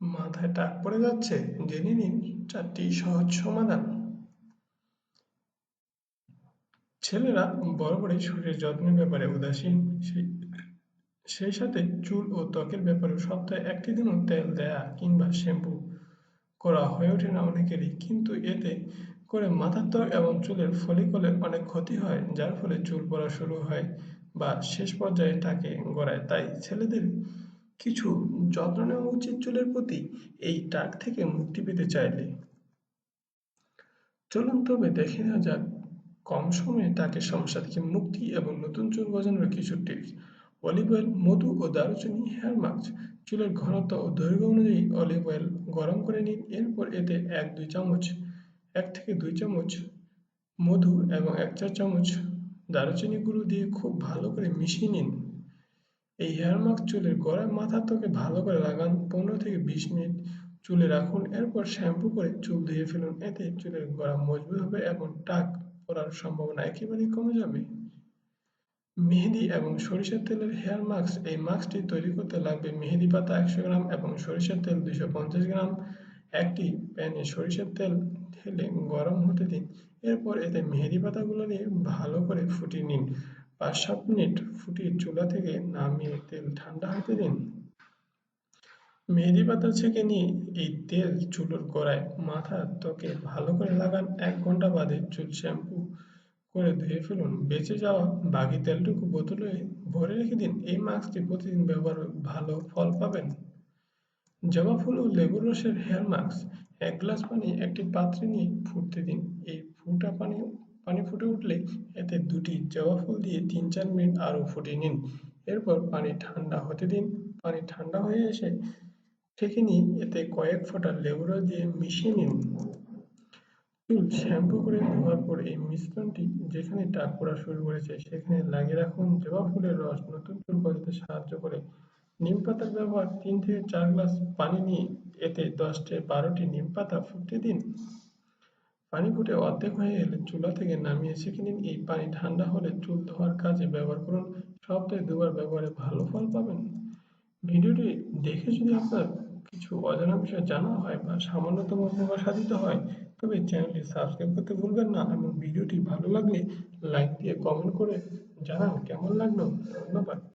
মাথায় টাক পড়ে যাচ্ছে? জেনে নিন ৪টি সহজ সমাধান। ছেলেরা বরাবরই শরীরের যত্নের ব্যাপারে উদাসীন। সেই সেই সাথে চুল ও ত্বকের ব্যাপারেও সপ্তাহে একটি দিনও তেল দেয়া কিংবা শ্যাম্পু করা হয়ে ওঠে না অনেকেরই। কিন্তু এতে করে মাথার ত্বক এবং চুলের ফলিকলের অনেক ক্ষতি হয়, যার ফলে চুল পড়া শুরু হয় বা শেষ পর্যায়ে টাকে গড়ায়। তাই ছেলেদের কিছু যত্ন নেওয়া উচিত চুলের প্রতি এই টাক থেকে মুক্তি পেতে চাইলে। চলুন তবে দেখে নেওয়া যাক কম সময়ে টাকের সমস্যা থেকে মুক্তি এবং নতুন চুল গজানোর কিছু টিপস। অলিভ অয়েল, মধু ও দারুচিনি হেয়ার মাস্ক। চুলের ঘনত্ব ও দৈর্ঘ্য অনুযায়ী অলিভ অয়েল গরম করে নিন। এরপর এতে 1 থেকে 2 চামচ মধু এবং 1 চা-চামচ দারুচিনি গুঁড়ো দিয়ে খুব ভালো করে মিশিয়ে নিন। এই হেয়ার মাস্ক চুলের গোড়ায় মাথার ত্বকে ভালো করে লাগান। 15 থেকে 20 মিনিট চুলে রাখুন। এরপর শ্যাম্পু করে চুল ধুয়ে ফেলুন। এতে চুলের গোড়া মজবুত হবে এবং টাক পড়ার সম্ভাবনা একেবারেই কমে যাবে। মেহেদি এবং সরিষার তেলের হেয়ার মাস্ক। এই মাস্কটি তৈরি করতে লাগবে মেহেদি পাতা 100 গ্রাম এবং সরিষার তেল 250 গ্রাম। একটি প্যানে সরিষার তেল ঢেলে গরম হতে দিন। এরপর এতে মেহেদি পাতাগুলো নিয়ে ভালো করে ফুটিয়ে নিন। 5-7 মিনিট ফুটিয়ে চুলা থেকে নামিয়ে তেল ঠান্ডা হতে দিন। মেহেদি পাতা ছেঁকে নিয়ে এই তেল চুলের গোড়ায় মাথার ত্বকে ভালো করে লাগান। 1 ঘন্টা বাদে চুল শ্যাম্পু করে ধুয়ে ফেলুন। বেঁচে যাওয়া বাকি তেলটুকু বোতলে ভরে রেখে দিন। এই মাস্কটি প্রতিদিন ব্যবহারে ভালো ফল পাবেন। জবা ফুল ও লেবুর রসের হেয়ার মাস্ক। 1 গ্লাস পানি একটি পাত্রে নিয়ে ফুটতে দিন। এই পানি ফুটে উঠলে এতে 2টি জবা ফুল দিয়ে 3-4 মিনিট আরও ফুটিয়ে নিন। এরপর পানি ঠান্ডা হতে দিন। পানি ঠান্ডা হয়ে এসে ছেঁকে নিয়ে এতে কয়েক ফোঁটা লেবু রস দিয়ে মিশিয়ে নিন। চুল শ্যাম্পু করে ধোয়ার পর এই মিশ্রণটি যেখানে টাক পড়া শুরু করেছে সেখানে লাগিয়ে রাখুন। জবা ফুলের রস নতুন চুল গজাতে সাহায্য করে। নিম পাতার ব্যবহার। 3 থেকে 4 গ্লাস পানি নিয়ে এতে 10 থেকে 12টি নিম পাতা ফুটতে দিন। পানি ফুটে অর্ধেক হয়ে এলে চুলা থেকে নামিয়ে ছেঁকে নিন। এই পানি ঠান্ডা হলে চুল ধোয়ার কাজে ব্যবহার করুন। সপ্তাহে 2 বার ব্যবহারে ভালো ফল পাবেন। ভিডিওটি দেখে যদি আপনার কিছু অজানা বিষয় জানা হয় বা সামান্যতম উপকার সাধিত হয়, তবে চ্যানেলটি সাবস্ক্রাইব করতে ভুলবেন না এবং ভিডিওটি ভালো লাগলে লাইক দিয়ে কমেন্ট করে জানান কেমন লাগলো। ধন্যবাদ।